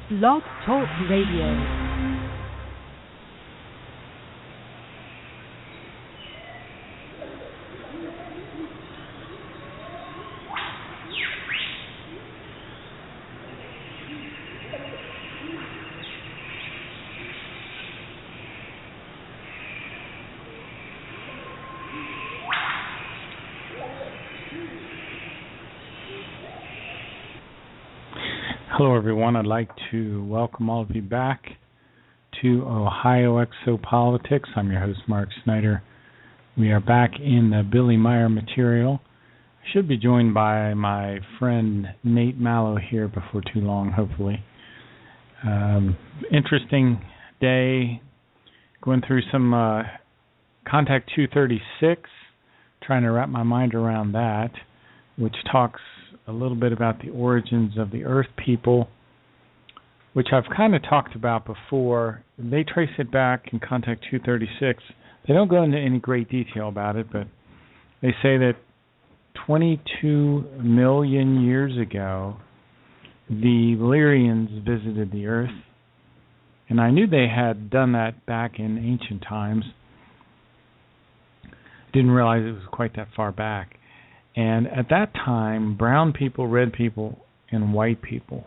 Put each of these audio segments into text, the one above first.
Blog Talk Radio. Hello, everyone. I'd like to welcome all of you back to Ohio Exopolitics. I'm your host, Mark Snyder. We are back in the Billy Meyer material. I should be joined by my friend Nate Mallow here before too long, hopefully. Interesting day, going through some Contact 236, trying to wrap my mind around that, which talks a little bit about the origins of the Earth people, which I've kind of talked about before. They trace it back in Contact 236. They don't go into any great detail about it, but they say that 22 million years ago, the Valyrians visited the Earth, and I knew they had done that back in ancient times. Didn't realize it was quite that far back. And at that time, brown people, red people, and white people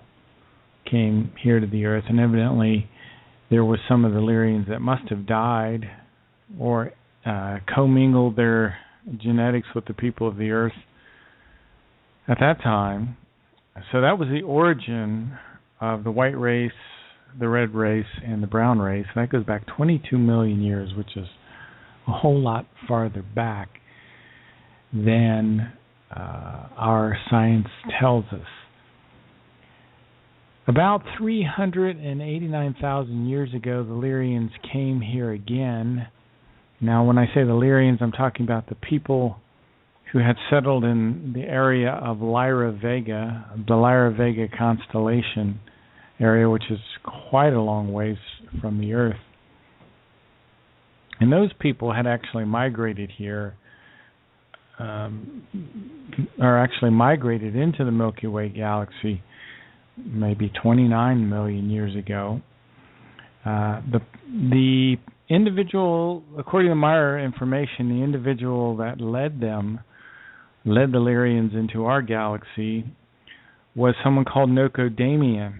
came here to the Earth. And evidently, there were some of the Valyrians that must have died or commingled their genetics with the people of the Earth at that time. So that was the origin of the white race, the red race, and the brown race. That goes back 22 million years, which is a whole lot farther back than our science tells us. About 389,000 years ago, the Valyrians came here again. Now, when I say the Valyrians, I'm talking about the people who had settled in the area of Lyra Vega, the Lyra Vega constellation area, which is quite a long ways from the Earth. And those people had actually migrated here, migrated into the Milky Way galaxy maybe 29 million years ago. The individual, according to Meyer information, the individual that led the Valyrians into our galaxy was someone called Nocodamian.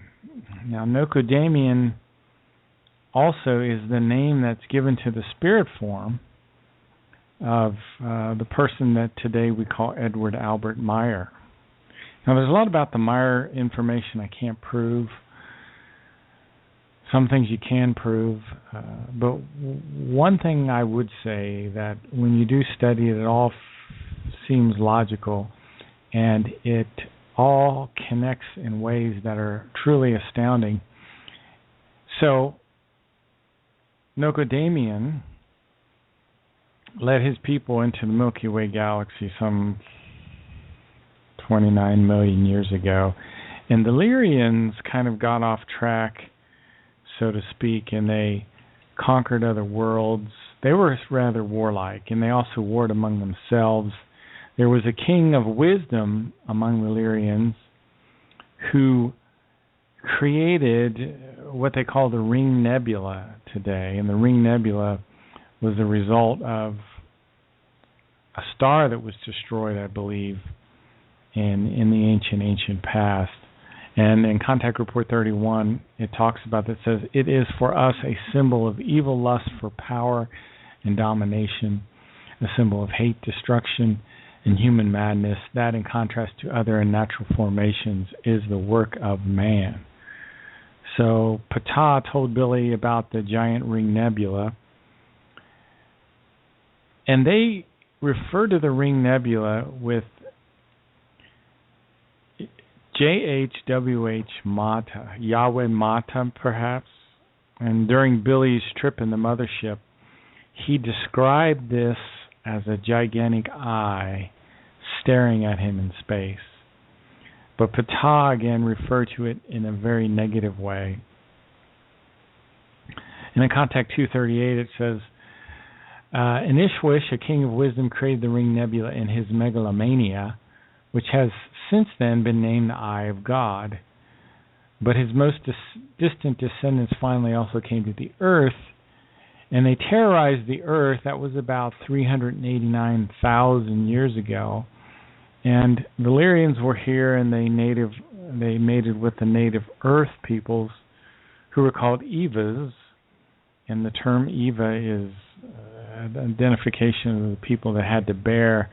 Now, Nocodamian also is the name that's given to the spirit form of the person that today we call Edward Albert Meyer. Now, there's a lot about the Meyer information I can't prove. Some things you can prove. But one thing I would say that when you do study it, it all seems logical, and it all connects in ways that are truly astounding. So, Nocodamian led his people into the Milky Way galaxy some 29 million years ago. And the Valyrians kind of got off track, so to speak, and they conquered other worlds. They were rather warlike, and they also warred among themselves. There was a king of wisdom among the Valyrians who created what they call the Ring Nebula today. And the Ring Nebula was the result of a star that was destroyed, I believe, in the ancient past. And in Contact Report 31, it talks about that. It says, "It is for us a symbol of evil lust for power and domination, a symbol of hate, destruction, and human madness. That, in contrast to other unnatural formations, is the work of man." So Ptah told Billy about the giant Ring Nebula, and they refer to the Ring Nebula with JHWH Mata, Yahweh Mata perhaps. And during Billy's trip in the mothership, he described this as a gigantic eye staring at him in space. But Ptah again referred to it in a very negative way. And in Contact 238 it says, "In Ishwish, a king of wisdom created the Ring Nebula in his megalomania, which has since then been named the Eye of God. But his most distant descendants finally also came to the Earth, and they terrorized the Earth. That was about 389,000 years ago. And the Lyrians were here, and they mated with the native Earth peoples, who were called Evas. And the term Eva is an identification of the people that had to bear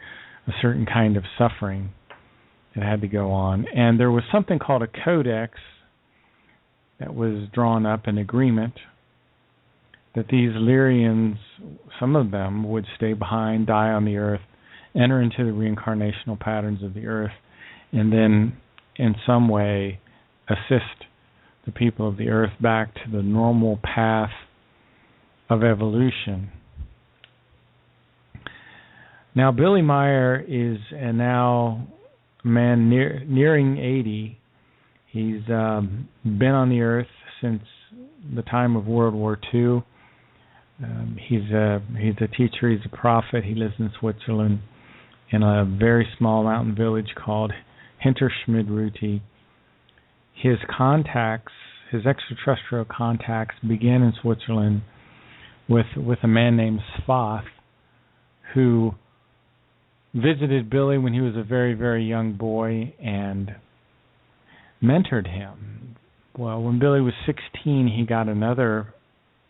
a certain kind of suffering that had to go on. And there was something called a codex that was drawn up, an agreement, that these Lyrians, some of them, would stay behind, die on the Earth, enter into the reincarnational patterns of the Earth, and then in some way assist the people of the Earth back to the normal path of evolution. Now, Billy Meyer is now a man nearing 80. He's been on the Earth since the time of World War II. He's a teacher. He's a prophet. He lives in Switzerland in a very small mountain village called Hinterschmidruti. His contacts, his extraterrestrial contacts, began in Switzerland with a man named Svath, who visited Billy when he was a very, very young boy and mentored him. Well, when Billy was 16, he got another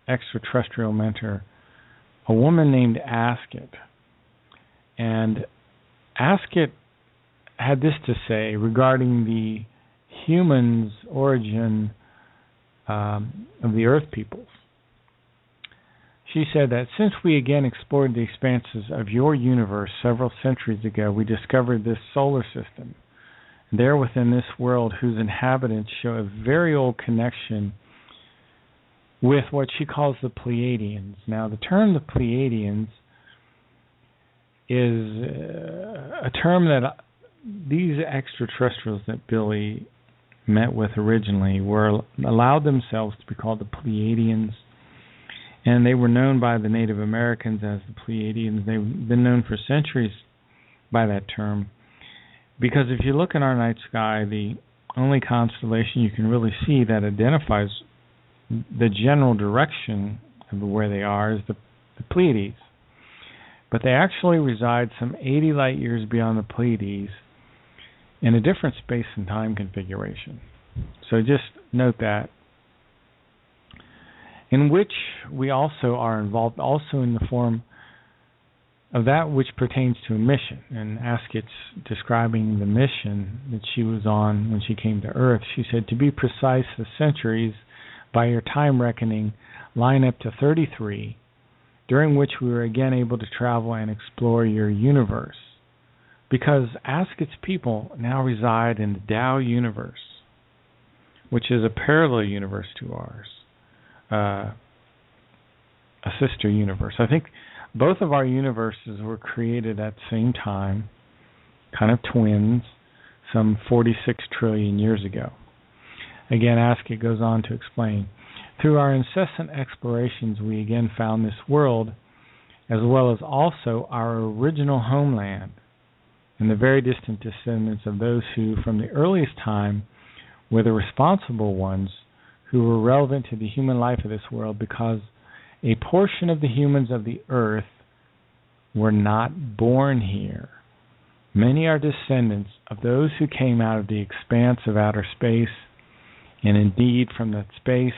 extraterrestrial mentor, a woman named Asket. And Asket had this to say regarding the humans' origin of the Earth peoples. She said that since we again explored the expanses of your universe several centuries ago, we discovered this solar system. There within this world, whose inhabitants show a very old connection with what she calls the Pleiadians. Now, the term the Pleiadians is a term that these extraterrestrials that Billy met with originally were allowed themselves to be called the Pleiadians. And they were known by the Native Americans as the Pleiadians. They've been known for centuries by that term. Because if you look in our night sky, the only constellation you can really see that identifies the general direction of where they are is the Pleiades. But they actually reside some 80 light years beyond the Pleiades in a different space and time configuration. So just note that. In which we also are involved, also in the form of that which pertains to a mission. And Asket's describing the mission that she was on when she came to Earth. She said, to be precise, the centuries, by your time reckoning, line up to 33, during which we were again able to travel and explore your universe. Because Asket's people now reside in the Tao universe, which is a parallel universe to ours. A sister universe. I think both of our universes were created at the same time, kind of twins, some 46 trillion years ago. Again, Asket goes on to explain, through our incessant explorations, we again found this world, as well as also our original homeland, and the very distant descendants of those who, from the earliest time, were the responsible ones who were relevant to the human life of this world, because a portion of the humans of the Earth were not born here. Many are descendants of those who came out of the expanse of outer space, and indeed from that space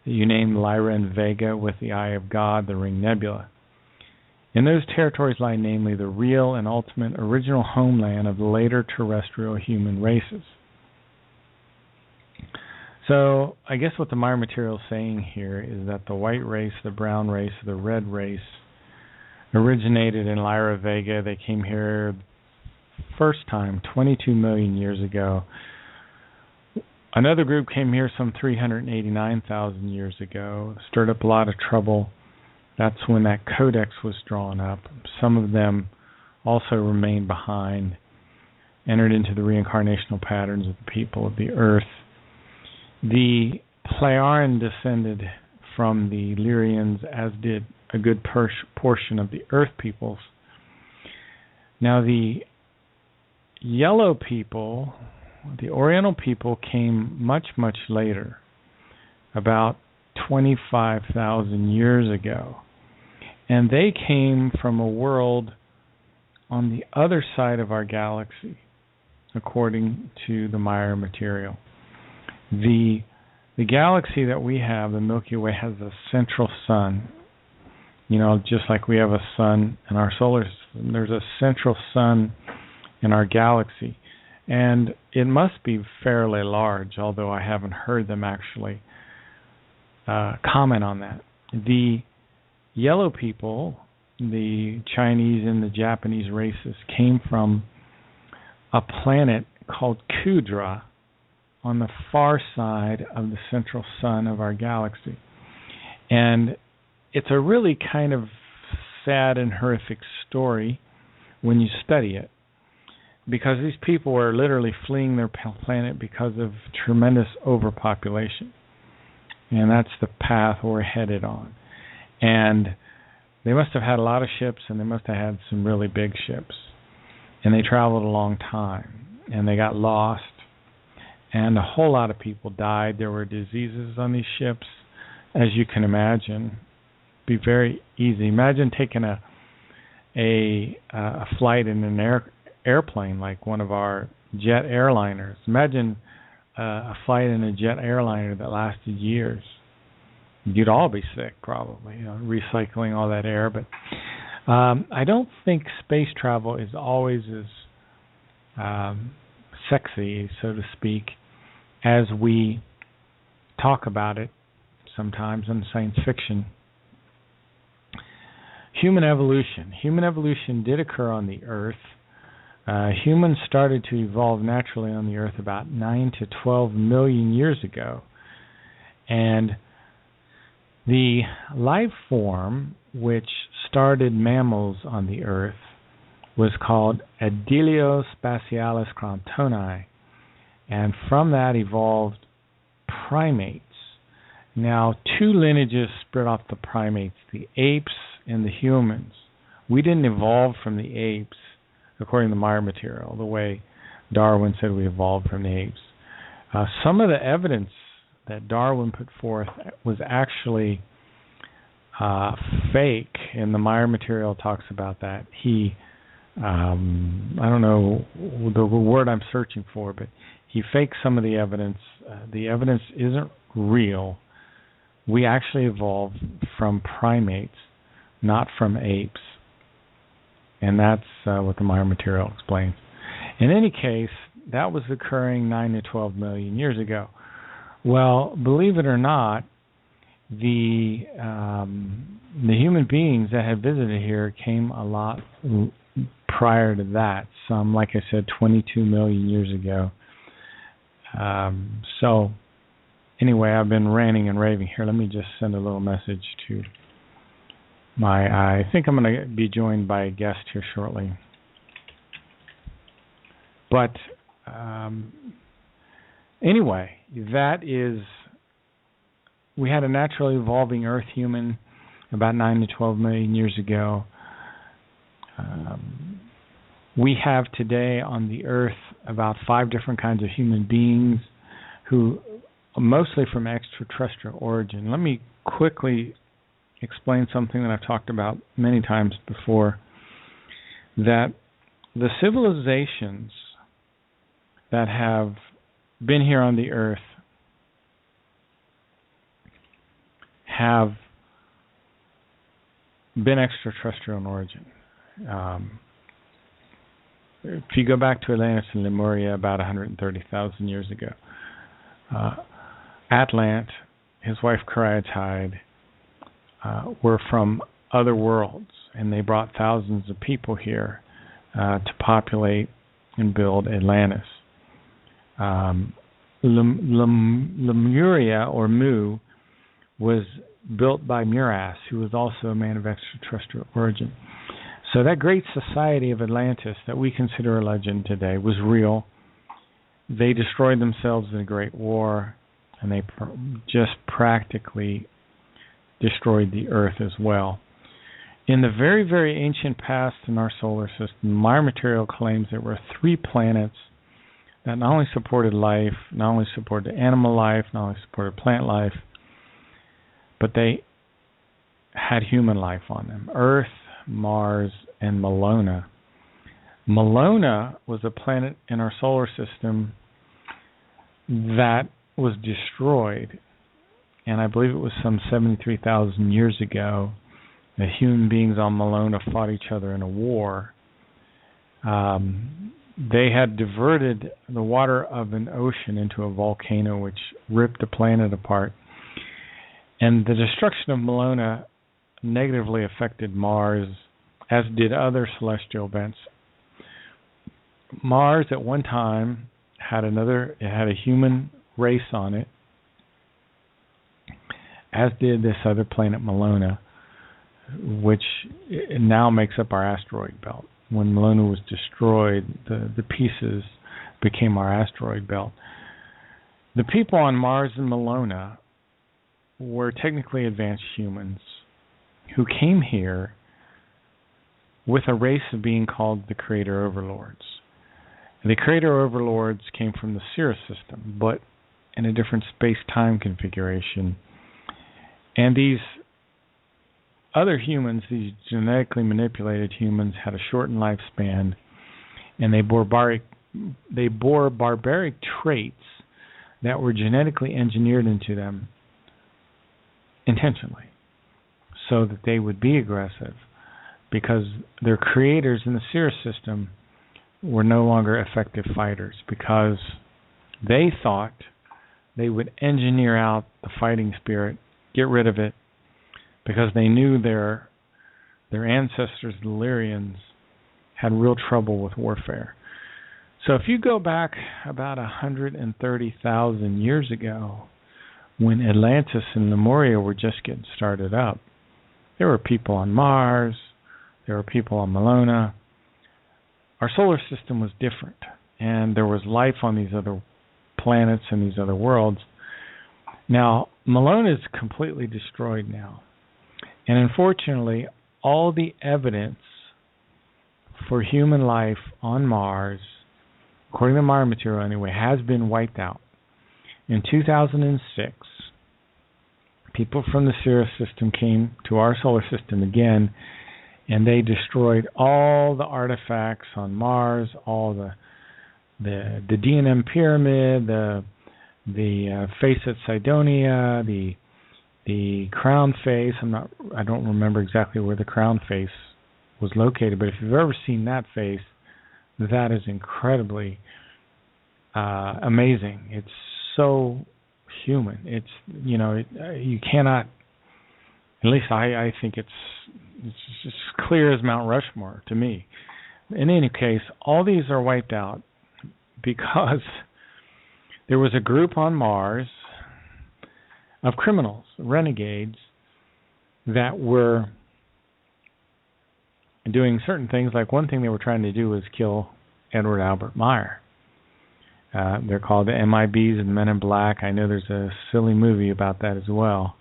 that you named Lyra and Vega with the Eye of God, the Ring Nebula. In those territories lie namely the real and ultimate original homeland of the later terrestrial human races. So I guess what the Meyer material is saying here is that the white race, the brown race, the red race originated in Lyra Vega. They came here first time 22 million years ago. Another group came here some 389,000 years ago, stirred up a lot of trouble. That's when that codex was drawn up. Some of them also remained behind, entered into the reincarnational patterns of the people of the Earth. The Plejaren descended from the Lyrians, as did a good portion of the Earth peoples. Now the yellow people, The Oriental people came much, much later, about 25,000 years ago. And they came from a world on the other side of our galaxy, according to the Maya material. The galaxy that we have, the Milky Way, has a central sun. You know, just like we have a sun in our solar system, there's a central sun in our galaxy. And it must be fairly large, although I haven't heard them actually comment on that. The yellow people, the Chinese and the Japanese races, came from a planet called Kudra on the far side of the central sun of our galaxy. And it's a really kind of sad and horrific story when you study it, because these people were literally fleeing their planet because of tremendous overpopulation. And that's the path we're headed on. And they must have had a lot of ships, and they must have had some really big ships. And they traveled a long time, and they got lost, and a whole lot of people died. There were diseases on these ships, as you can imagine. Be very easy. Imagine taking a flight in an airplane like one of our jet airliners. Imagine a flight in a jet airliner that lasted years. You'd all be sick, probably, recycling all that air. But I don't think space travel is always as sexy, so to speak, as we talk about it sometimes in science fiction. Human evolution. Human evolution did occur on the Earth. Humans started to evolve naturally on the Earth about 9 to 12 million years ago. And the life form which started mammals on the Earth was called Adiliospatialis cromptoni. And from that evolved primates. Now, two lineages spread off the primates, the apes and the humans. We didn't evolve from the apes, according to Maya material, the way Darwin said we evolved from the apes. Some of the evidence that Darwin put forth was actually fake, and the Maya material talks about that. He, I don't know the word I'm searching for, but he faked some of the evidence. The evidence isn't real. We actually evolved from primates, not from apes. And that's what the Maya material explains. In any case, that was occurring 9 to 12 million years ago. Well, believe it or not, the human beings that had visited here came a lot prior to that. Some, like I said, 22 million years ago. So, anyway, I've been ranting and raving here. Let me just send a little message to I think I'm going to be joined by a guest here shortly. But anyway, that is, we had a naturally evolving Earth human about 9 to 12 million years ago. We have today on the Earth about 5 different kinds of human beings who mostly from extraterrestrial origin. Let me quickly explain something that I've talked about many times before, that the civilizations that have been here on the Earth have been extraterrestrial in origin. If you go back to Atlantis and Lemuria about 130,000 years ago, Atlant, his wife Caryatide, were from other worlds, and they brought thousands of people here to populate and build Atlantis. Lemuria, or Mu, was built by Muras, who was also a man of extraterrestrial origin. So that great society of Atlantis that we consider a legend today was real. They destroyed themselves in a great war, and they just practically destroyed the Earth as well. In the very, very ancient past in our solar system, Maya material claims there were 3 planets that not only supported life, not only supported animal life, not only supported plant life, but they had human life on them. Earth, Mars, and Malona. Malona was a planet in our solar system that was destroyed, and I believe it was some 73,000 years ago that human beings on Malona fought each other in a war. They had diverted the water of an ocean into a volcano, which ripped the planet apart. And the destruction of Malona negatively affected Mars, as did other celestial events. Mars at one time had a human race on it, as did this other planet Malona, which now makes up our asteroid belt. When Malona was destroyed, the pieces became our asteroid belt. The people on Mars and Malona were technically advanced humans who came here with a race of being called the Creator Overlords. The Creator Overlords came from the Sirius system, but in a different space-time configuration. And these other humans, these genetically manipulated humans, had a shortened lifespan, and they bore barbaric traits that were genetically engineered into them intentionally, so that they would be aggressive, because their creators in the Sirius system were no longer effective fighters, because they thought they would engineer out the fighting spirit, get rid of it, because they knew their ancestors, the Lyrians, had real trouble with warfare. So if you go back about 130,000 years ago, when Atlantis and Lemuria were just getting started up, there were people on Mars, there were people on Malona. Our solar system was different, and there was life on these other planets and these other worlds. Now, Malona is completely destroyed now. And unfortunately, all the evidence for human life on Mars, according to Maya material anyway, has been wiped out. In 2006, people from the Sirius system came to our solar system again, and they destroyed all the artifacts on Mars, all the D&M pyramid, the face at Cydonia, the crown face. I don't remember exactly where the crown face was located, but if you've ever seen that face, that is incredibly amazing. It's so human. It's, you cannot, at least I think it's just clear as Mount Rushmore to me. In any case, all these are wiped out because there was a group on Mars of criminals, renegades, that were doing certain things. Like one thing they were trying to do was kill Edward Albert Meyer. They're called the MIBs and Men in Black. I know there's a silly movie about that as well.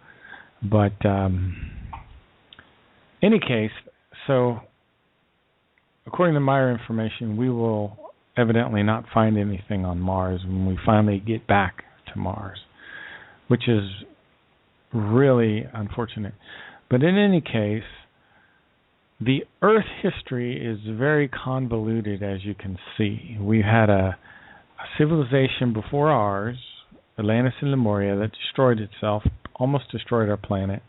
But any case, so according to Meyer information, we will evidently not find anything on Mars when we finally get back to Mars, which is really unfortunate. But in any case, the Earth history is very convoluted, as you can see. We had a civilization before ours, Atlantis and Lemuria, that destroyed itself, almost destroyed our planet,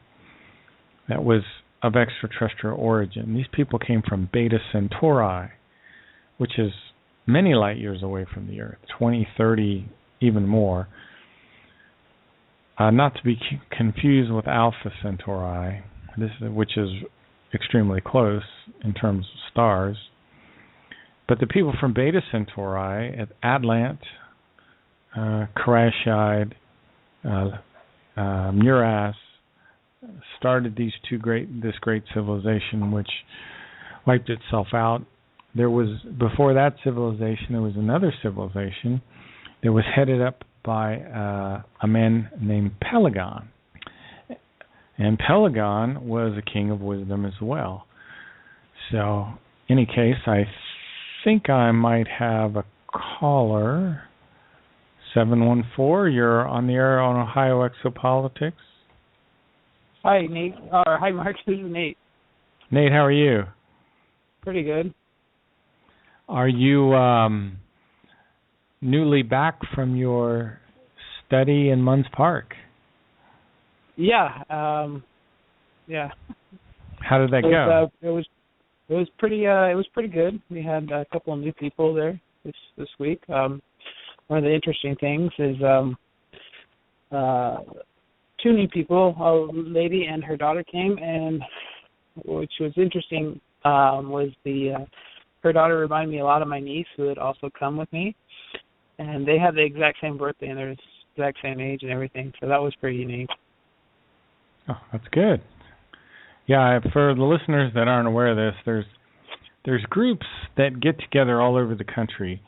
that was of extraterrestrial origin. These people came from Beta Centauri, which is many light years away from the Earth, 20, 30, even more. Not to be confused with Alpha Centauri, which is extremely close in terms of stars. But the people from Beta Centauri at Atlant, Karashide, Muras, started this great civilization, which wiped itself out. There was, before that civilization, there was another civilization that was headed up by a man named Pelagon. And Pelagon was a king of wisdom as well. So, in any case, I think I might have a caller. 714. You're on the air on Ohio Exopolitics. Hi, Nate. Hi, Mark. This is Nate. Nate, how are you? Pretty good. Are you newly back from your study in Munns Park? Yeah. Yeah. How did that go? It was pretty good. We had a couple of new people there this week. One of the interesting things is two new people, a lady and her daughter came, and which was interesting was her daughter reminded me a lot of my niece who had also come with me, and they had the exact same birthday and they're the exact same age and everything, so that was pretty unique. Oh, that's good. Yeah, for the listeners that aren't aware of this, there's groups that get together all over the country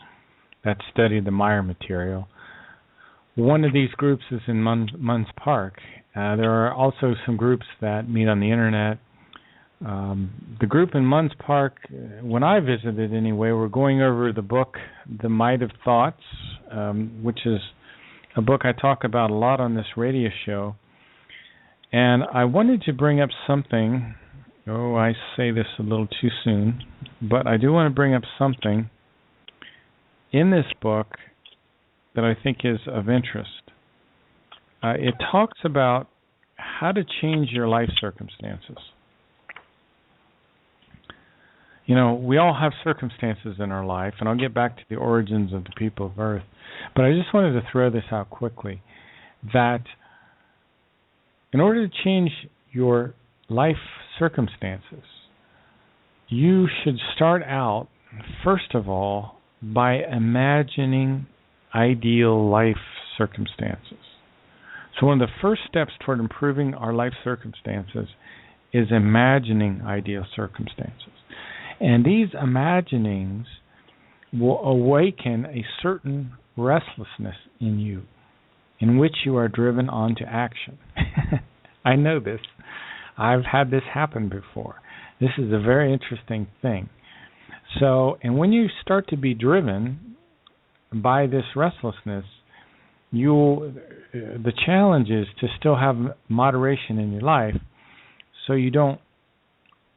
that study the Meyer material. One of these groups is in Munns Park. There are also some groups that meet on the internet. The group in Munns Park, when I visited anyway, we're going over the book, The Might of Thoughts, which is a book I talk about a lot on this radio show. And I wanted to bring up something. Oh, I say this a little too soon, but I do want to bring up something in this book that I think is of interest. It talks about how to change your life circumstances. You know, we all have circumstances in our life, and I'll get back to the origins of the people of Earth, but I just wanted to throw this out quickly, that in order to change your life circumstances, you should start out, first of all, by imagining ideal life circumstances. So one of the first steps toward improving our life circumstances is imagining ideal circumstances. And these imaginings will awaken a certain restlessness in you, in which you are driven on to action. I know this. I've had this happen before. This is a very interesting thing. So, and when you start to be driven by this restlessness, the challenge is to still have moderation in your life so you don't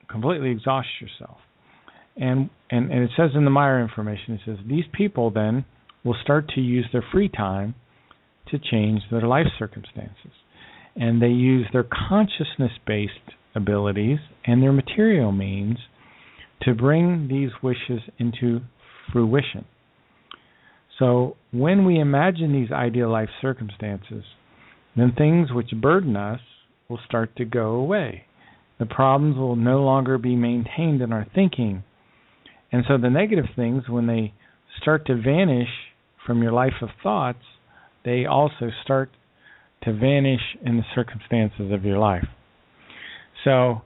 completely exhaust yourself. And it says in the Meyer information, it says, these people then will start to use their free time to change their life circumstances. And they use their consciousness-based abilities and their material means to bring these wishes into fruition. So when we imagine these ideal life circumstances, then things which burden us will start to go away. The problems will no longer be maintained in our thinking. And so the negative things, when they start to vanish from your life of thoughts, they also start to vanish in the circumstances of your life. So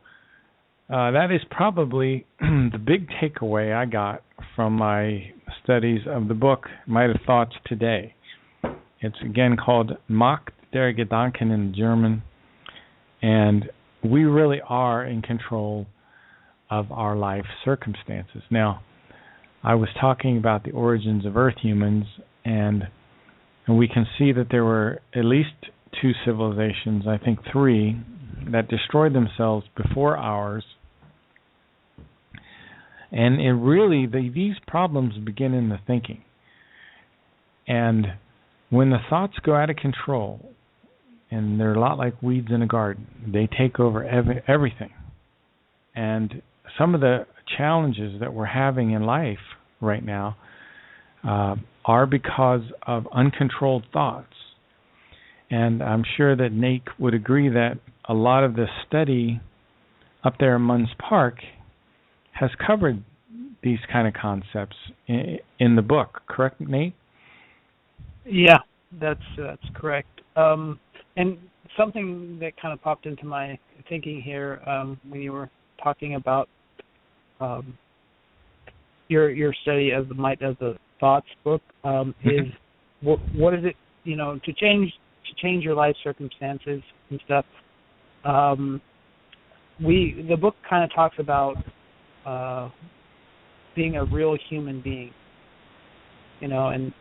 that is probably the big takeaway I got from my studies of the book Might of Thoughts today. It's again called Macht der Gedanken in German, and we really are in control of our life circumstances. Now, I was talking about the origins of Earth humans, and we can see that there were at least two civilizations, I think three, that destroyed themselves before ours. And it really, these problems begin in the thinking. And when the thoughts go out of control, and they're a lot like weeds in a garden, they take over everything. And some of the challenges that we're having in life right now are because of uncontrolled thoughts. And I'm sure that Nate would agree that a lot of the study up there in Munns Park has covered these kind of concepts in the book. Correct, Nate? Yeah, that's correct. And something that kind of popped into my thinking here when you were talking about your study of the Might of the Thoughts book is what is it, to change your life circumstances and stuff. The book kind of talks about being a real human being, and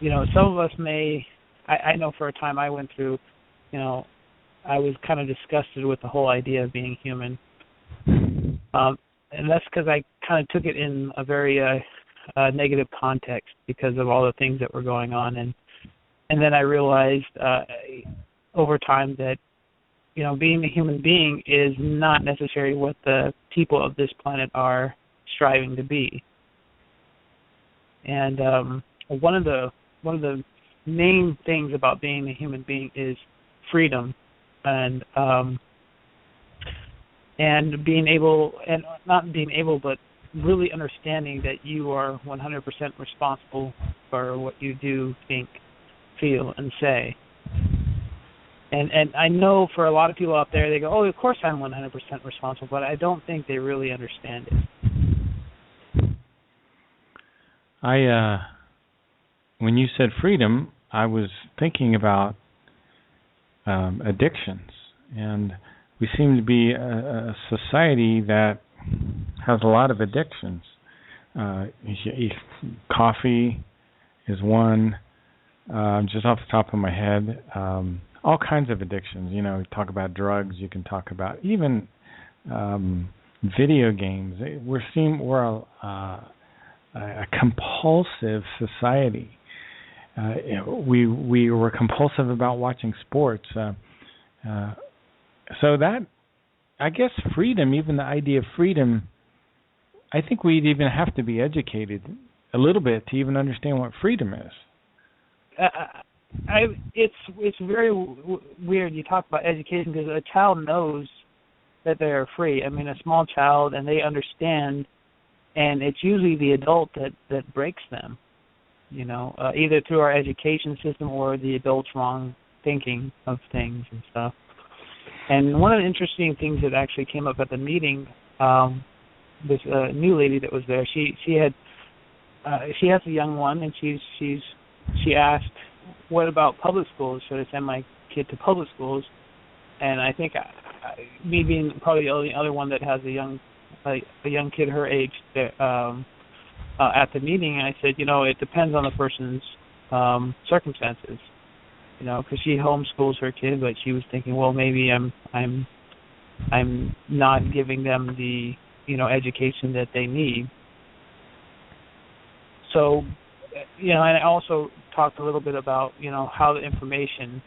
some of us may. I know for a time I went through, I was kind of disgusted with the whole idea of being human, and that's because I kind of took it in a very negative context because of all the things that were going on, and then I realized over time that being a human being is not necessarily what the people of this planet are striving to be. And one of the main things about being a human being is freedom, and being able, and not being able, but really understanding that you are 100% responsible for what you do, think, feel, and say. And I know for a lot of people out there, they go, "Oh, of course I'm 100% responsible," but I don't think they really understand it. When you said freedom, I was thinking about addictions, and we seem to be a society that has a lot of addictions. Coffee is one, just off the top of my head. All kinds of addictions. You talk about drugs. You can talk about even video games. We're a compulsive society. We were compulsive about watching sports. So that, I guess, freedom, even the idea of freedom, I think we'd even have to be educated a little bit to even understand what freedom is. It's very weird you talk about education, because a child knows that they are free. I mean, a small child, and they understand, and it's usually the adult that breaks them, either through our education system or the adult's wrong thinking of things and stuff. And one of the interesting things that actually came up at the meeting, this new lady that was there, she has a young one, and she asked, "What about public schools? Should I send my kid to public schools?" And I think me being probably the only other one that has a young kid her age at the meeting, I said, it depends on the person's circumstances, because she homeschools her kid, but she was thinking, well, maybe I'm not giving them the education that they need. So, and I also talked a little bit about, how the information,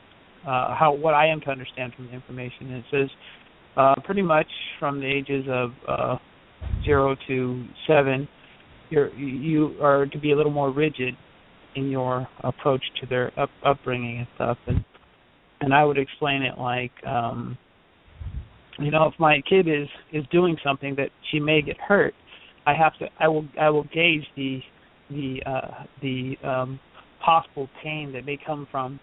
what I am to understand from the information. And it says pretty much from the ages of 0 to 7, you are to be a little more rigid in your approach to their upbringing and stuff. And I would explain it like, if my kid is doing something that she may get hurt, I will gauge the possible pain that may come from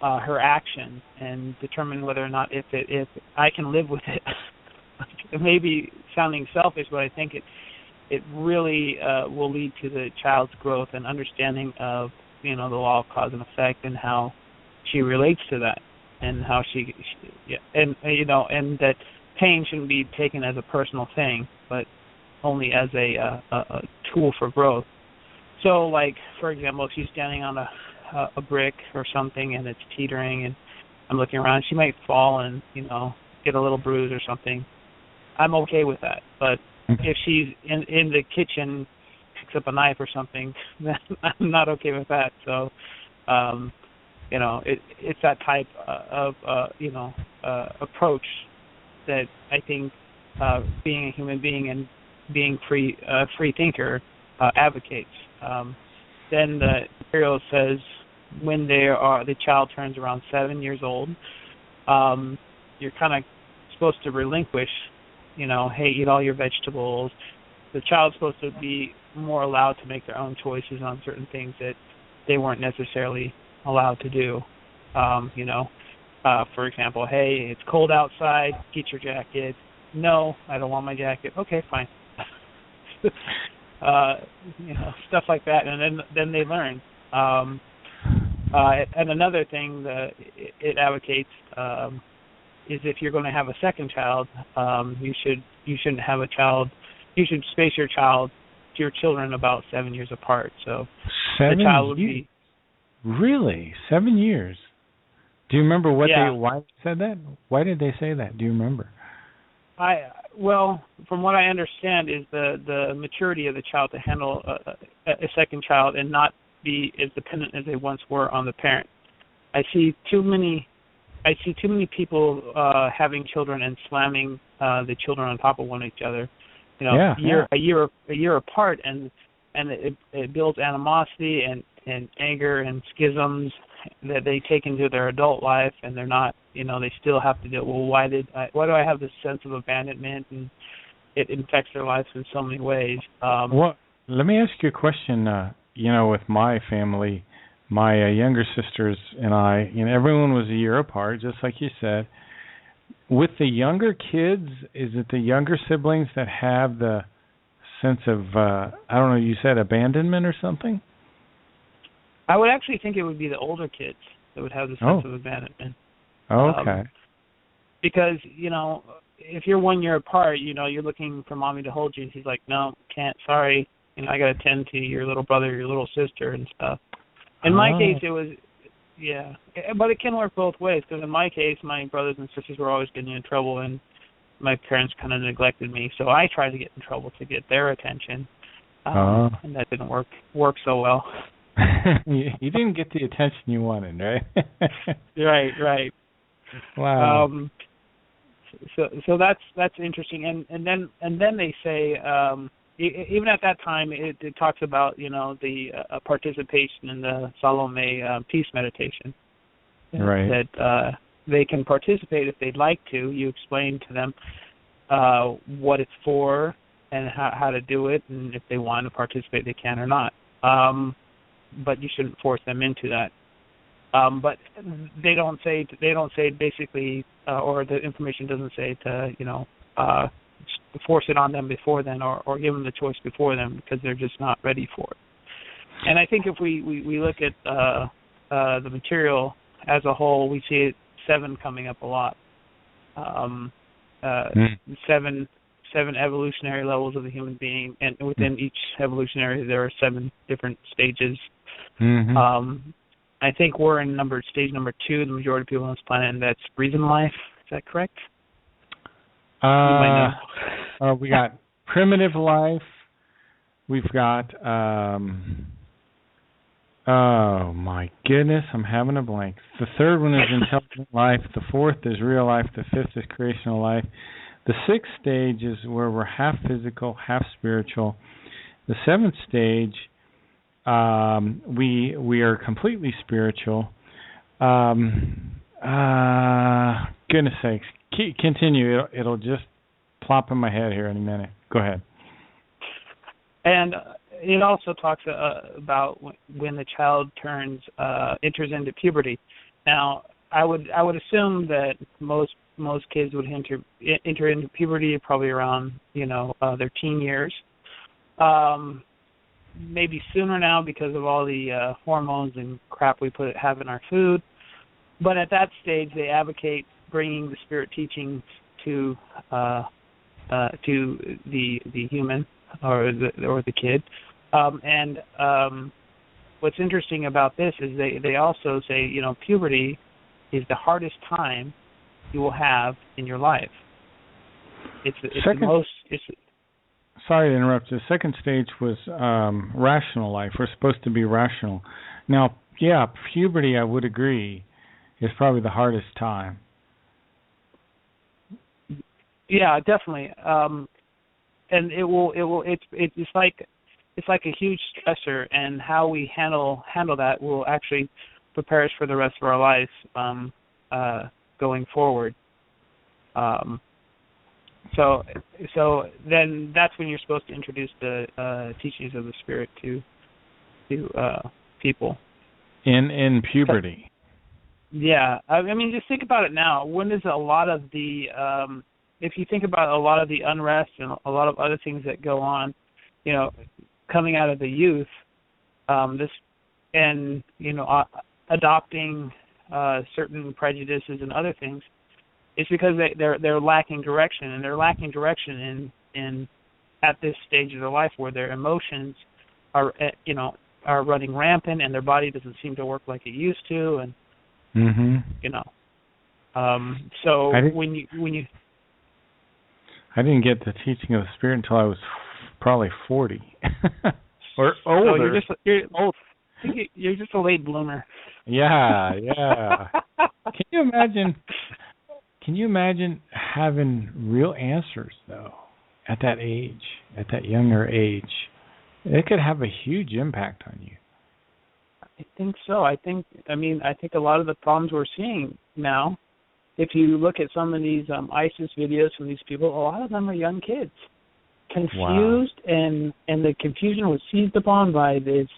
her action, and determine whether or not if I can live with it. It may be sounding selfish, but I think it really will lead to the child's growth and understanding of the law of cause and effect, and how she relates to that, and how and that pain shouldn't be taken as a personal thing, but only as a tool for growth. So, like, for example, if she's standing on a brick or something and it's teetering, and I'm looking around, she might fall and, get a little bruise or something. I'm okay with that. But if she's in the kitchen, picks up a knife or something, then I'm not okay with that. So, it's that type of approach that I think being a human being and being free thinker advocates. Then the material says when the child turns around 7 years old, you're kind of supposed to relinquish, hey, eat all your vegetables. The child's supposed to be more allowed to make their own choices on certain things that they weren't necessarily allowed to do. For example, hey, it's cold outside, get your jacket. No, I don't want my jacket. Okay, fine. Stuff like that, and then they learn. And another thing that it advocates is if you're going to have a second child, you shouldn't have a child. You should space your children about 7 years apart. So 7 the child would be Really? 7 years? Do you remember why they said that? Why did they say that? Do you remember? Well, from what I understand, is the maturity of the child to handle a second child and not be as dependent as they once were on the parent. I see too many people having children and slamming the children on top of one another. You know, a year apart, and it builds animosity and anger and schisms that they take into their adult life, and they're not, you know, they still have to do, well, why do I have this sense of abandonment, and it infects their lives in so many ways. Well, let me ask you a question. You know, with my family, my younger sisters and I, you know, everyone was a year apart, just like you said. With the younger kids, is it the younger siblings that have the sense of, I don't know, you said abandonment or something? I would actually think it would be the older kids that would have the sense of abandonment. Okay. Because, you know, if you're 1 year apart, you know, you're looking for mommy to hold you, and she's like, no, can't, sorry, you know, I got to tend to your little brother, your little sister and stuff. In my case, it was, yeah, but it can work both ways, because in my case, my brothers and sisters were always getting in trouble, and my parents kind of neglected me, so I tried to get in trouble to get their attention, and that didn't work so well. You didn't get the attention you wanted, right? Right. Wow. So that's interesting, and then they say, even at that time, it talks about, you know, the participation in the Salome peace meditation. Right. That they can participate if they'd like to. You explain to them what it's for and how to do it, and if they want to participate, they can or not. But you shouldn't force them into that. But they don't say basically, or the information doesn't say to, you know, force it on them before then, or give them the choice before them, because they're just not ready for it. And I think if we look at the material as a whole, we see 7 coming up a lot. 7 evolutionary levels of the human being, and within each evolutionary there are 7 different stages. Mm-hmm. I think we're in stage number 2, the majority of people on this planet, and that's reason life. Is that correct? You might know. We got primitive life. We've got, oh my goodness, I'm having a blank. The 3rd one is intelligent life. The 4th is real life. The 5th is creational life. The 6th stage is where we're half physical, half spiritual. The 7th stage, we are completely spiritual. Goodness sakes. Continue. It'll just plop in my head here in a minute. Go ahead. And it also talks about when the child enters into puberty. Now, I would assume that most kids would enter into puberty probably around, you know, their teen years. Maybe sooner now because of all the hormones and crap we have in our food. But at that stage, they advocate bringing the spirit teachings to the human or the kid. What's interesting about this is they also say, you know, puberty is the hardest time you will have in your life. Sorry to interrupt. The 2nd stage was rational life. We're supposed to be rational. Now, yeah, puberty, I would agree, is probably the hardest time. Yeah, definitely. And it's like a huge stressor, and how we handle that will actually prepare us for the rest of our life going forward. So then that's when you're supposed to introduce the teachings of the spirit to people. In puberty. Yeah, I mean, just think about it now. When is a lot of the if you think about a lot of the unrest and a lot of other things that go on, you know, coming out of the youth, adopting certain prejudices and other things, it's because they're lacking direction, and they're lacking direction in at this stage of their life where their emotions are, you know, are running rampant, and their body doesn't seem to work like it used to, and you know. So when you I didn't get the teaching of the Spirit until I was probably 40 or older. So you're old. I think you're just a late bloomer. Yeah. Can you imagine having real answers though at that age, at that younger age? It could have a huge impact on you. I think so. I think a lot of the problems we're seeing now, if you look at some of these ISIS videos from these people, a lot of them are young kids, confused, and the confusion was seized upon by this,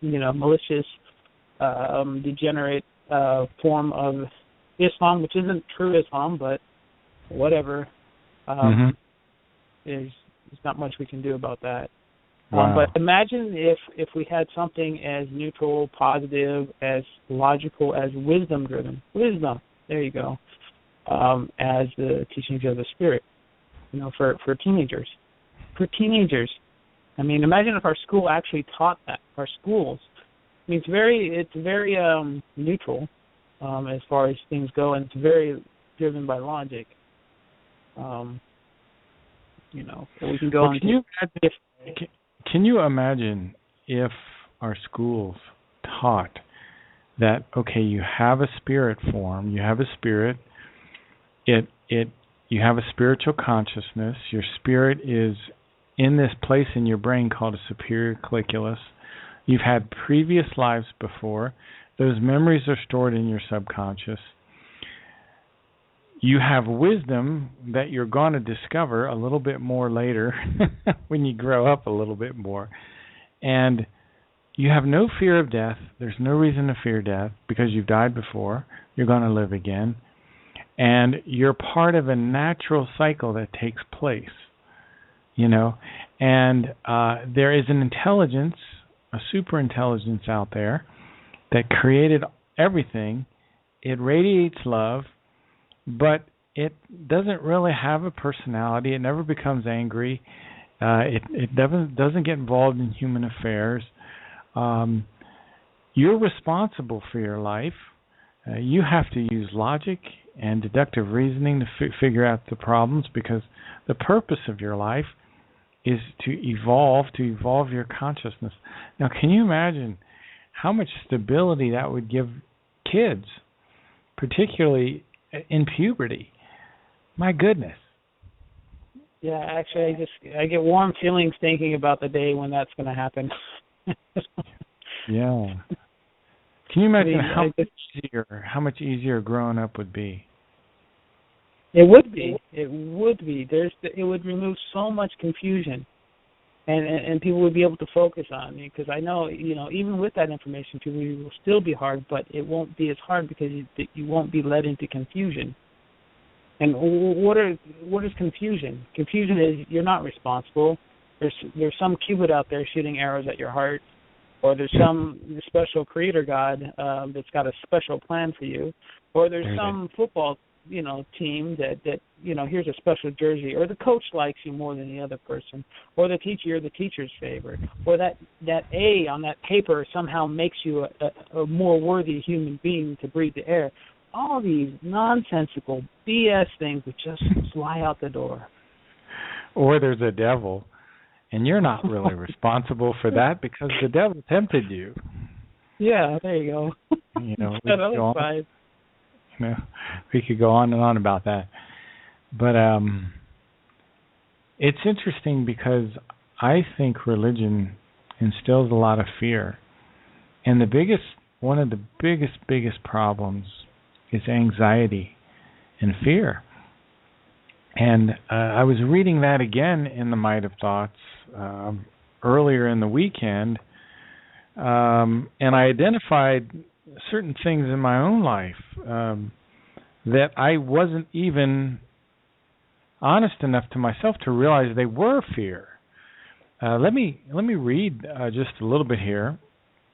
malicious, degenerate form of Islam, which isn't true Islam, but whatever. There's not much we can do about that. But imagine if we had something as neutral, positive, as logical, as wisdom-driven. Wisdom. There you go. As the teachings of the Spirit, for teenagers. For teenagers. I mean, imagine if our school actually taught that. Our schools. I mean, it's very neutral as far as things go, and it's very driven by logic. We can go on. Can you imagine if our schools taught that, okay, you have a spirit form, you have a spirit, you have a spiritual consciousness, your spirit is in this place in your brain called a superior colliculus. You've had previous lives before. Those memories are stored in your subconscious. You have wisdom that you're going to discover a little bit more later when you grow up a little bit more. And you have no fear of death. There's no reason to fear death because you've died before. You're going to live again. And you're part of a natural cycle that takes place, And there is an intelligence, a super intelligence out there that created everything. It radiates love, but it doesn't really have a personality. It never becomes angry. It doesn't get involved in human affairs. You're responsible for your life. You have to use logic and deductive reasoning to figure out the problems, because the purpose of your life is to evolve your consciousness. Now, can you imagine how much stability that would give kids, particularly in puberty? My goodness. Yeah, actually, I get warm feelings thinking about the day when that's going to happen. Yeah. Can you imagine how much easier growing up would be? It would be. It would remove so much confusion, and people would be able to focus on it. Because I know, even with that information, people will still be hard, but it won't be as hard because you won't be led into confusion. And what is confusion? Confusion is you're not responsible. There's some cubit out there shooting arrows at your heart, or there's some special creator God that's got a special plan for you, or there's some football team that here's a special jersey, or the coach likes you more than the other person, or the teacher, you're the teacher's favorite, or that A on that paper somehow makes you a more worthy human being to breathe the air. All these nonsensical BS things that just fly out the door. Or there's a devil, and you're not really responsible for that because the devil tempted you. Yeah, there you go. We could go on and on about that. But it's interesting because I think religion instills a lot of fear. And one of the biggest problems is anxiety and fear. And I was reading that again in the Might of Thoughts earlier in the weekend, and I identified certain things in my own life that I wasn't even honest enough to myself to realize they were fear. Let me read just a little bit here,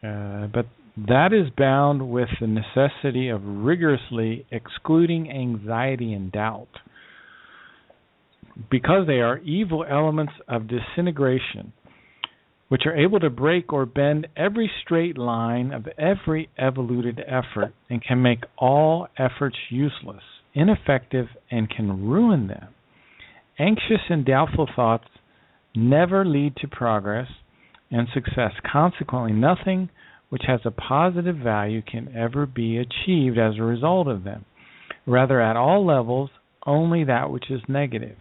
but that is bound with the necessity of rigorously excluding anxiety and doubt, because they are evil elements of disintegration. which are able to break or bend every straight line of every evoluted effort and can make all efforts useless, ineffective, and can ruin them. Anxious and doubtful thoughts never lead to progress and success. Consequently, nothing which has a positive value can ever be achieved as a result of them. Rather, at all levels, only that which is negative.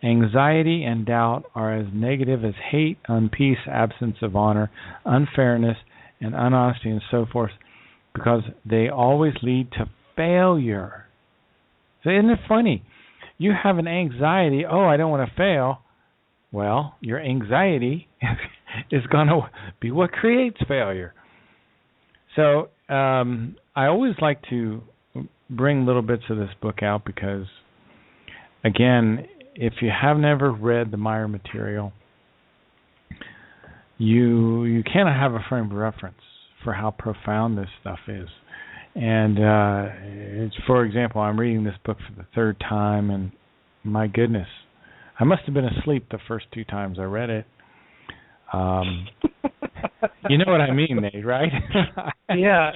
Anxiety and doubt are as negative as hate, unpeace, absence of honor, unfairness, and unhonesty, and so forth, because they always lead to failure. So isn't it funny? You have an anxiety, I don't want to fail. Well, your anxiety is going to be what creates failure. So I always like to bring little bits of this book out because, again, if you have never read the Meyer material, you cannot have a frame of reference for how profound this stuff is. And it's, for example, I'm reading this book for the third time, and my goodness, I must have been asleep the first 2 times I read it. You know what I mean, Nate, right? Yeah.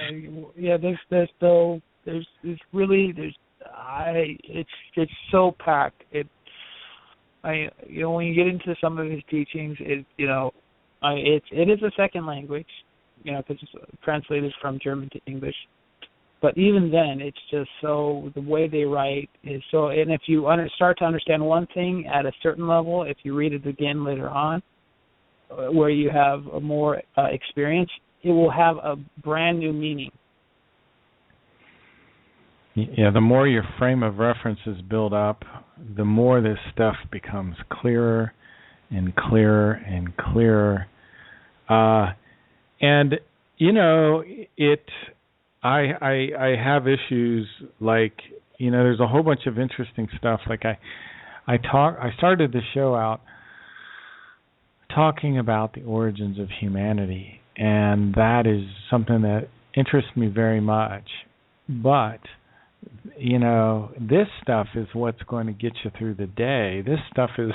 It's so packed. When you get into some of his teachings, it is a second language, because it's translated from German to English. But even then, it's just so, the way they write is so, and if you start to understand one thing at a certain level, if you read it again later on, where you have a more experience, it will have a brand new meaning. Yeah, the more your frame of references build up, the more this stuff becomes clearer and clearer and clearer. I have issues like, there's a whole bunch of interesting stuff. Like I started the show out talking about the origins of humanity, and that is something that interests me very much. But this stuff is what's going to get you through the day. This stuff is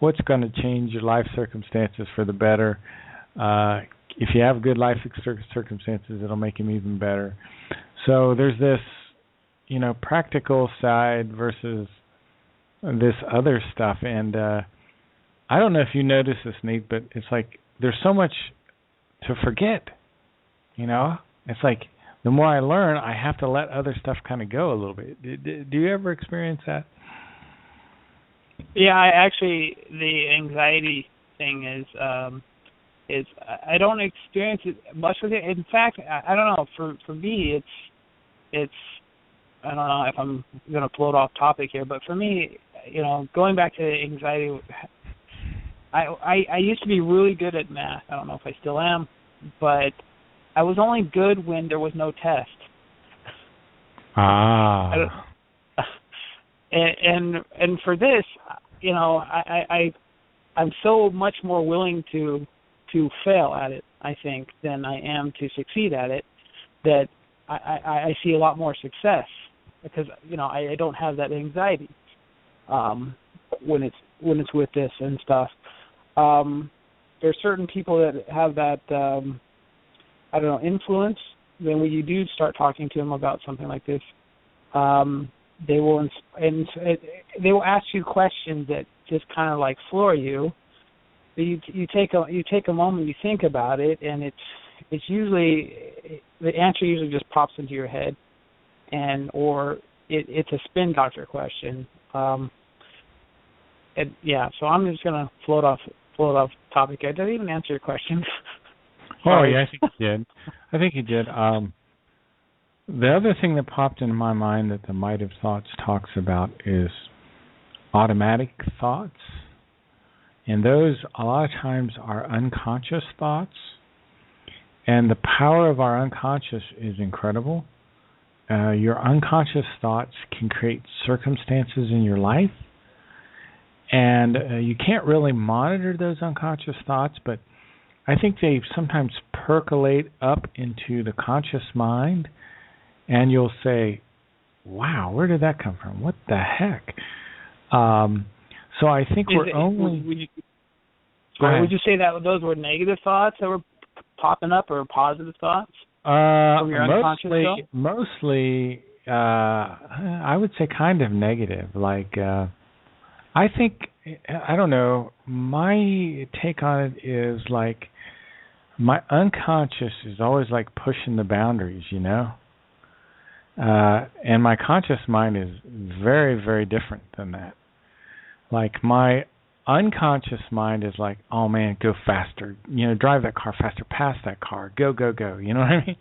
what's going to change your life circumstances for the better. If you have good life circumstances, it'll make them even better. So there's this, practical side versus this other stuff. And I don't know if you notice this, Nate, but it's like there's so much to forget. It's like the more I learn, I have to let other stuff kind of go a little bit. Do you ever experience that? Yeah, the anxiety thing is I don't experience it much with it. In fact, I don't know. For me, it's I don't know if I'm going to float off topic here, but for me, going back to anxiety, I used to be really good at math. I don't know if I still am, but I was only good when there was no test. And for this, I'm so much more willing to fail at it, I think, than I am to succeed at it, that I see a lot more success because, I don't have that anxiety when it's with this and stuff. There are certain people that have that, influence. Then when you do start talking to them about something like this, they will ask you questions that just kind of like floor you. You take a moment, you think about it, and it's usually the answer usually just pops into your head, or it's a spin doctor question. So I'm just gonna float off topic. I didn't even answer your question. Oh yeah, I think you did. The other thing that popped into my mind that the Might of Thoughts talks about is automatic thoughts. And those, a lot of times, are unconscious thoughts. And the power of our unconscious is incredible. Your unconscious thoughts can create circumstances in your life. And you can't really monitor those unconscious thoughts, but I think they sometimes percolate up into the conscious mind. And you'll say, wow, where did that come from? What the heck? So I think Go ahead. Would you say that those were negative thoughts that were popping up, or positive thoughts from your unconscious self? Mostly, I would say kind of negative. Like, I think, I don't know, my take on it is like my unconscious is always like pushing the boundaries, you know? And my conscious mind is very, very different than that. Like, my unconscious mind is like, oh man, go faster, you know, drive that car faster, pass that car, go, go, go, you know what I mean?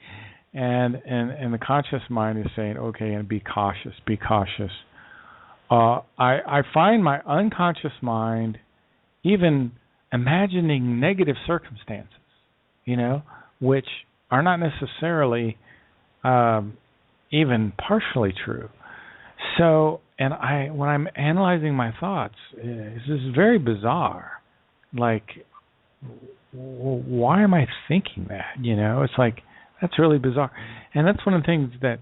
And the conscious mind is saying, okay, and be cautious, be cautious. I find my unconscious mind even imagining negative circumstances, you know, which are not necessarily even partially true. So, and when I'm analyzing my thoughts, this is very bizarre. Like, why am I thinking that? You know, it's like, that's really bizarre. And that's one of the things that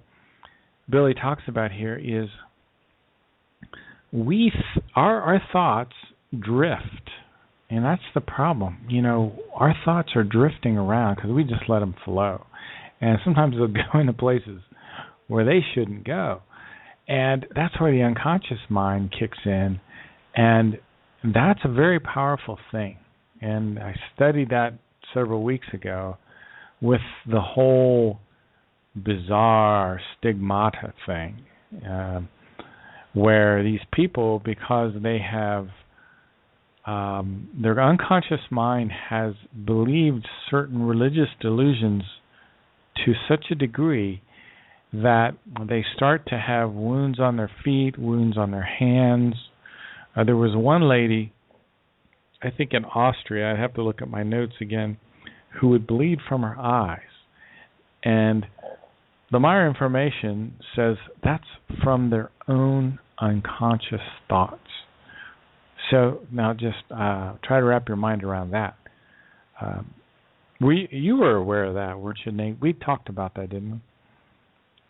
Billy talks about here is our thoughts drift. And that's the problem. You know, our thoughts are drifting around because we just let them flow. And sometimes they'll go into places where they shouldn't go. And that's where the unconscious mind kicks in. And that's a very powerful thing. And I studied that several weeks ago with the whole bizarre stigmata thing, where these people, because they have their unconscious mind has believed certain religious delusions to such a degree that they start to have wounds on their feet, wounds on their hands. There was one lady, I think in Austria, I'd have to look at my notes again, who would bleed from her eyes. And the Meyer information says that's from their own unconscious thoughts. So now just try to wrap your mind around that. You were aware of that, weren't you, Nate? We talked about that, didn't we?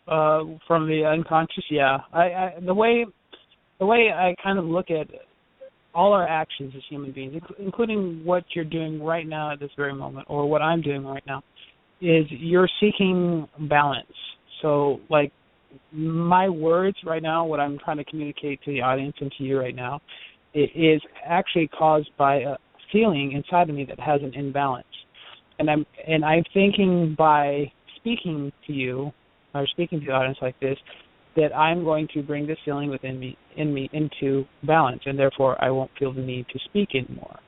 From the unconscious, yeah. The way I kind of look at all our actions as human beings, including what you're doing right now at this very moment, or what I'm doing right now, is you're seeking balance. So, like, my words right now, what I'm trying to communicate to the audience and to you right now, it is actually caused by a feeling inside of me that has an imbalance. And I'm thinking by speaking to you, or speaking to the audience like this, that I'm going to bring this feeling within me into balance, and therefore I won't feel the need to speak anymore.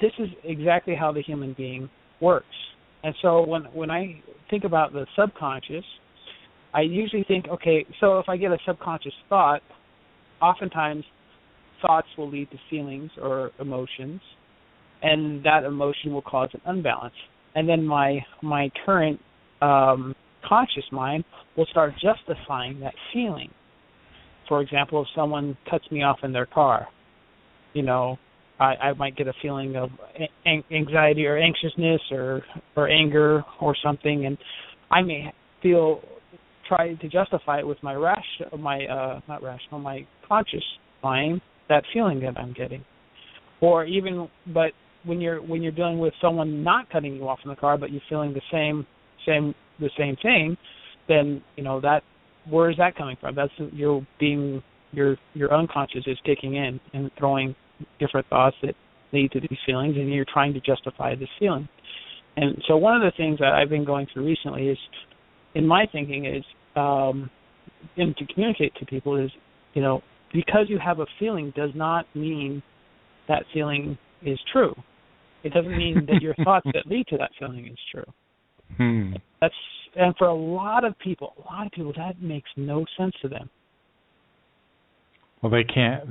This is exactly how the human being works. And so when I think about the subconscious, I usually think, okay, so if I get a subconscious thought, oftentimes thoughts will lead to feelings or emotions, and that emotion will cause an unbalance. And then my current conscious mind will start justifying that feeling. For example, if someone cuts me off in their car, you know, I might get a feeling of anxiety or anxiousness or anger or something, and I may try to justify it with my conscious mind, that feeling that I'm getting. But when you're dealing with someone not cutting you off in the car, but you're feeling the same thing, then you know that, where is that coming from? That's your unconscious is kicking in and throwing different thoughts that lead to these feelings, and you're trying to justify this feeling. And so one of the things that I've been going through recently is, in my thinking, is and to communicate to people is, you know, because you have a feeling does not mean that feeling is true. It doesn't mean that your thoughts that lead to that feeling is true. And for a lot of people that makes no sense to them. Well, they can't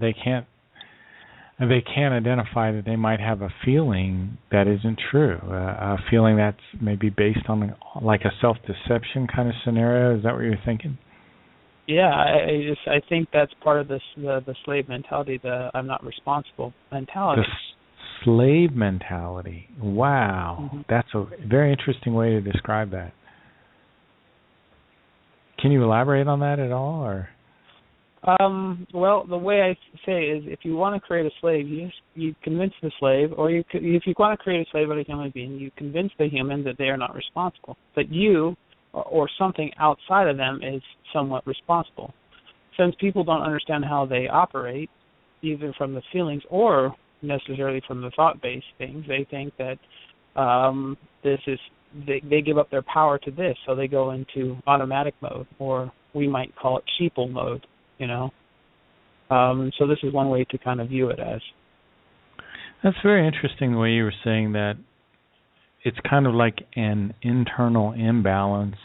identify that they might have a feeling that isn't true, a feeling that's maybe based on like a self-deception kind of scenario. Is that what you're thinking? Yeah, I think that's part of the slave mentality, the I'm not responsible mentality. The slave mentality. Wow. Mm-hmm. That's a very interesting way to describe that. Can you elaborate on that at all? Or? Well, the way I say is, if you want to create a slave, you convince the slave, or if you want to create a slave out of a human being, you convince the human that they are not responsible, that you or something outside of them is somewhat responsible. Since people don't understand how they operate, either from the feelings or necessarily from the thought-based things, they think that they give up their power to this, so they go into automatic mode, or we might call it sheeple mode. So this is one way to kind of view it as. That's very interesting the way you were saying that it's kind of like an internal imbalance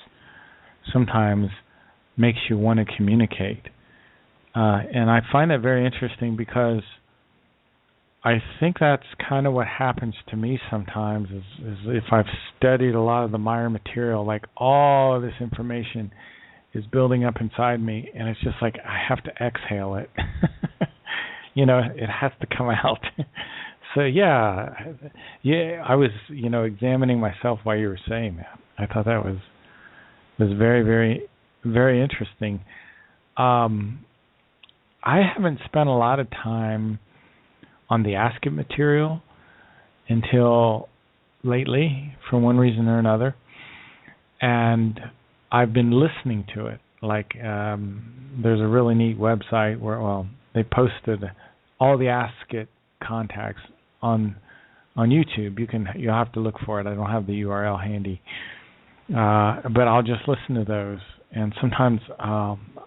sometimes makes you want to communicate. And I find that very interesting because I think that's kind of what happens to me sometimes is if I've studied a lot of the Meyer material, like all of this information is building up inside me, and it's just like I have to exhale it. It has to come out. So I was examining myself while you were saying that. I thought that was very, very, very interesting. I haven't spent a lot of time on the Ask It material until lately, for one reason or another, and I've been listening to it. Like, there's a really neat website where, they posted all the Ask It contacts on YouTube. You'll have to look for it. I don't have the URL handy, but I'll just listen to those. And sometimes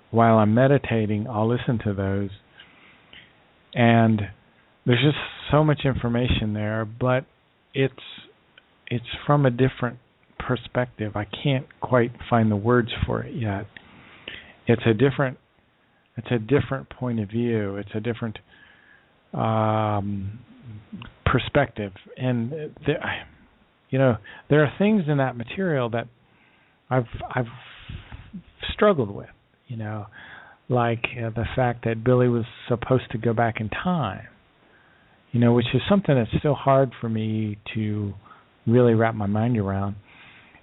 while I'm meditating, I'll listen to those. And there's just so much information there, but it's from a different perspective. I can't quite find the words for it yet. It's a different point of view. It's a different perspective, and there are things in that material that I've struggled with. Like the fact that Billy was supposed to go back in time. Which is something that's still hard for me to really wrap my mind around.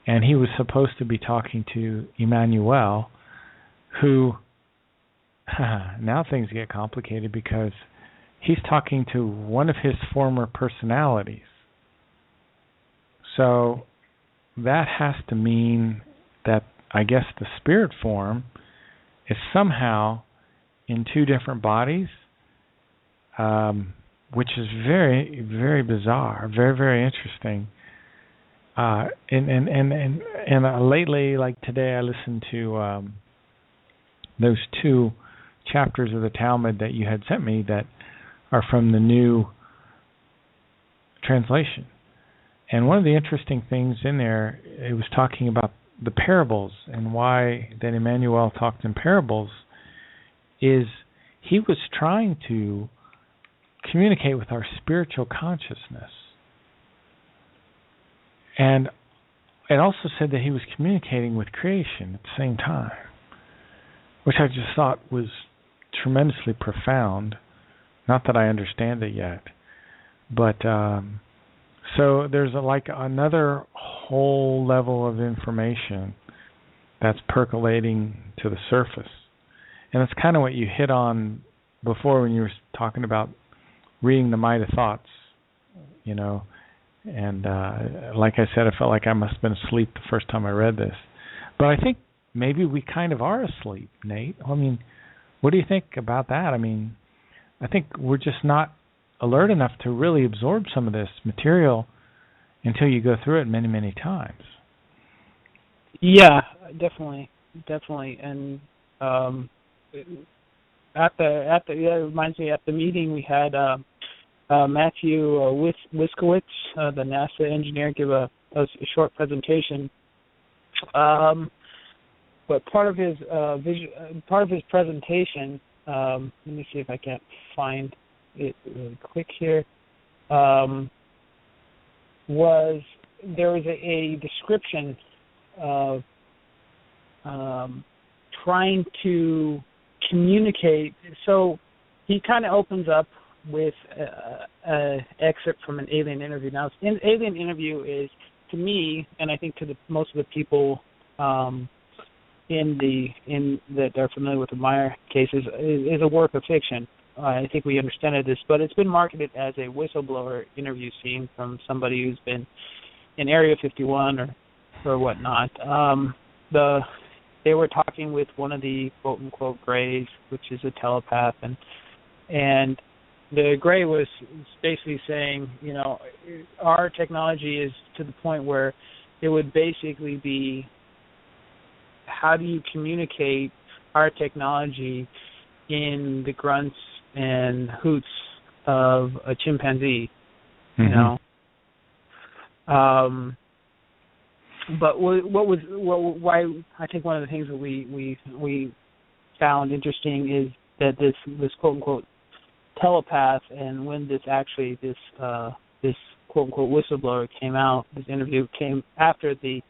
And he was supposed to be talking to Emmanuel, who, now things get complicated because he's talking to one of his former personalities. So that has to mean that, I guess, the spirit form is somehow in two different bodies, which is very, very bizarre, very, very interesting. And lately, like today, I listened to those two chapters of the Talmud that you had sent me that are from the new translation. And one of the interesting things in there, it was talking about the parables and why that Emmanuel talked in parables is he was trying to communicate with our spiritual consciousness. And it also said that he was communicating with creation at the same time, which I just thought was tremendously profound. Not that I understand it yet, but so there's another whole level of information that's percolating to the surface. And it's kind of what you hit on before when you were talking about reading the mind of thoughts, and like I said, I felt like I must have been asleep the first time I read this. But I think maybe we kind of are asleep, Nate. I mean, what do you think about that? I mean, I think we're just not alert enough to really absorb some of this material until you go through it many, many times. Yeah, definitely, and it reminds me, at the meeting we had Matthew Wiskowitz, the NASA engineer, give a short presentation. But part of his presentation, let me see if I can't find it really quick here. Was a description of trying to communicate. So he kind of opens up with an excerpt from an alien interview. Now, an alien interview is, to me, and I think to most of the people that are familiar with the Meyer cases is a work of fiction. I think we understand this, but it's been marketed as a whistleblower interview scene from somebody who's been in Area 51 or whatnot. They were talking with one of the quote unquote Greys, which is a telepath, and the Grey was basically saying, you know, our technology is to the point where it would basically be, how do you communicate our technology in the grunts and hoots of a chimpanzee, you know? But why I think one of the things that we found interesting is that this quote unquote telepath, and when this quote unquote whistleblower came out, this interview came after the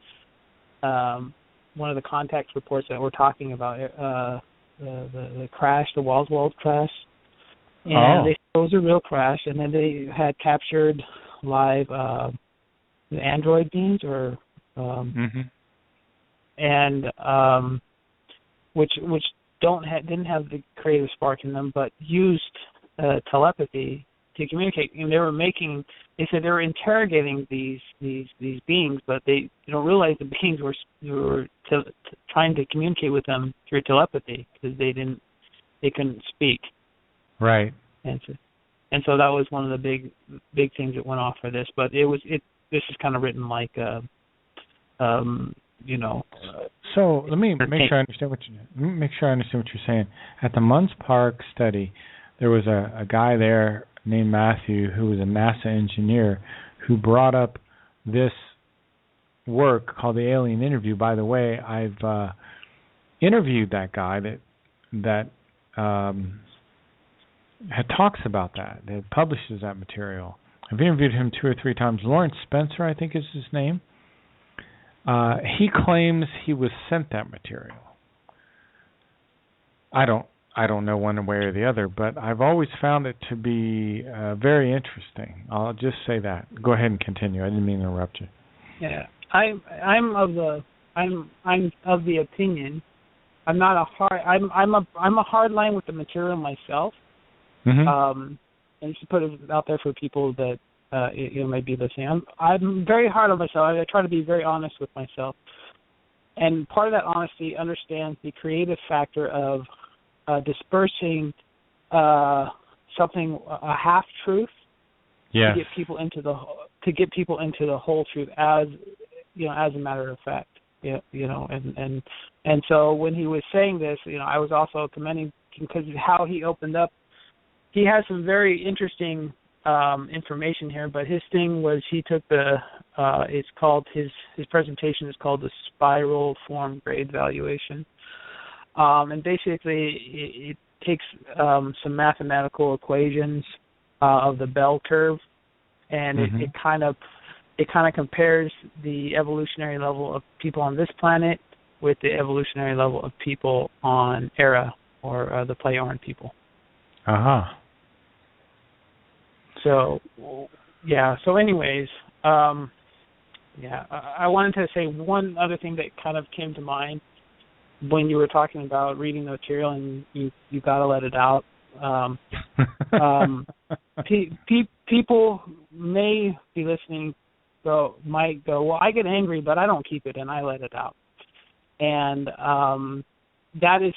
one of the contact reports that we're talking about, the crash, the Walswald crash, and it was a real crash, and then they had captured live the android beings or and which didn't have the creative spark in them, but used telepathy to communicate. And they said they were interrogating these beings, but they don't realize the beings were trying to communicate with them through telepathy because they couldn't speak. Right. And so that was one of the big things that went off for this. But this is kind of written like you know. So let me make sure I understand what you're saying. At the Munns Park study, there was a guy there named Matthew who was a NASA engineer who brought up this work called the Alien Interview. By the way, I've interviewed that guy that talks about that publishes that material. I've interviewed him 2 or 3 times. Lawrence Spencer, I think is his name. He claims he was sent that material. I don't know one way or the other, but I've always found it to be very interesting. I'll just say that. Go ahead and continue. I didn't mean to interrupt you. Yeah, I'm of the opinion. I'm a hard line with the material myself. And just to put it out there for people that may be listening, I'm very hard on myself. I try to be very honest with myself, and part of that honesty understands the creative factor of dispersing something, a half truth, to get people into the whole truth, as a matter of fact. And so when he was saying this, I was also commending him because how he opened up. He has some very interesting information here, but his thing was he took it's called, his presentation is called the spiral form grade valuation. And basically it takes some mathematical equations of the bell curve, and it kind of compares the evolutionary level of people on this planet with the evolutionary level of people on Era, or the Playaran people. So, yeah. So, anyways, I wanted to say one other thing that kind of came to mind when you were talking about reading the material, and you got to let it out. People may be listening, might go, well, I get angry, but I don't keep it, and I let it out. And that's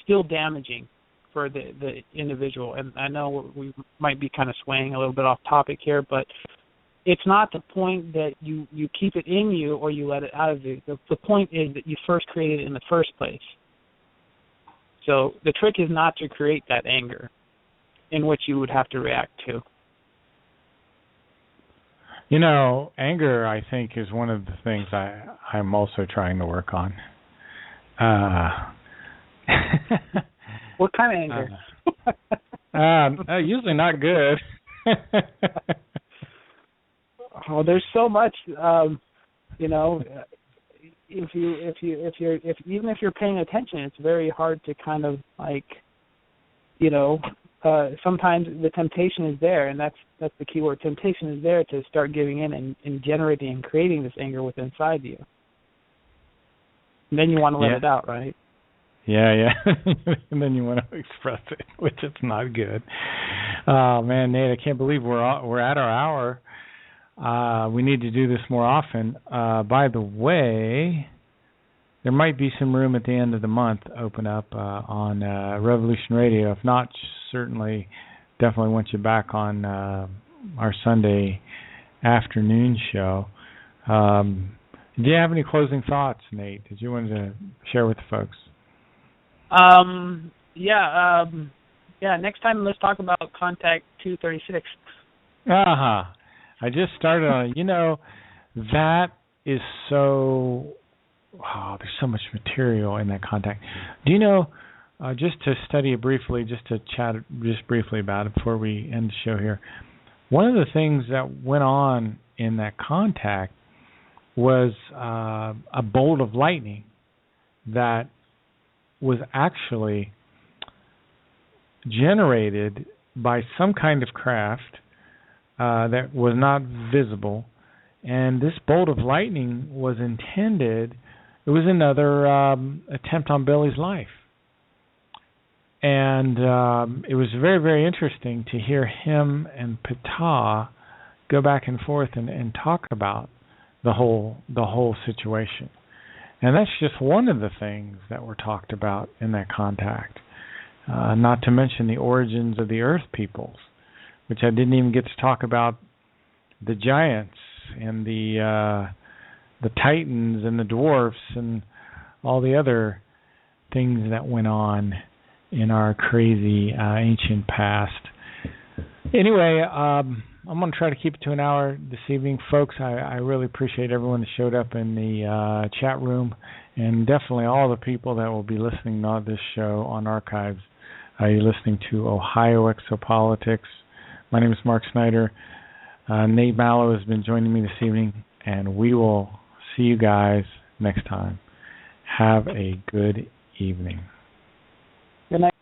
still damaging for the individual. And I know we might be kind of swaying a little bit off topic here, but it's not the point that you keep it in you or you let it out of you. The point is that you first created it in the first place. So the trick is not to create that anger in which you would have to react to. Anger, I think, is one of the things I'm also trying to work on. What kind of anger? Usually not good. There's so much. If you're paying attention, it's very hard to kind of sometimes the temptation is there, and that's the key word. Temptation is there to start giving in and generating and creating this anger within inside you. And then you want to let Yeah. it out, right? Yeah. And then you want to express it, which is not good. Oh man, Nate, I can't believe we're at our hour. We need to do this more often. By the way, there might be some room at the end of the month open up on Revolution Radio. If not, certainly, definitely want you back on our Sunday afternoon show. Do you have any closing thoughts, Nate? Did you want to share with the folks? Next time, let's talk about Contact 236. I just started on it. You know, that is so... Oh, there's so much material in that contact. Do you know, just to study it briefly, just to chat just briefly about it before we end the show here, one of the things that went on in that contact was a bolt of lightning that was actually generated by some kind of craft that was not visible. And this bolt of lightning was intended... It was another attempt on Billy's life. And it was very, very interesting to hear him and Ptah go back and forth and talk about the whole situation. And that's just one of the things that were talked about in that contact. Not to mention the origins of the Earth peoples, which I didn't even get to talk about the giants and the Titans and the dwarfs and all the other things that went on in our crazy ancient past. Anyway, I'm going to try to keep it to an hour this evening. Folks, I really appreciate everyone that showed up in the chat room, and definitely all the people that will be listening to this show on archives. You're listening to Ohio Exopolitics. My name is Mark Snyder. Nate Mallow has been joining me this evening, and we will see you guys next time. Have a good evening. Good night.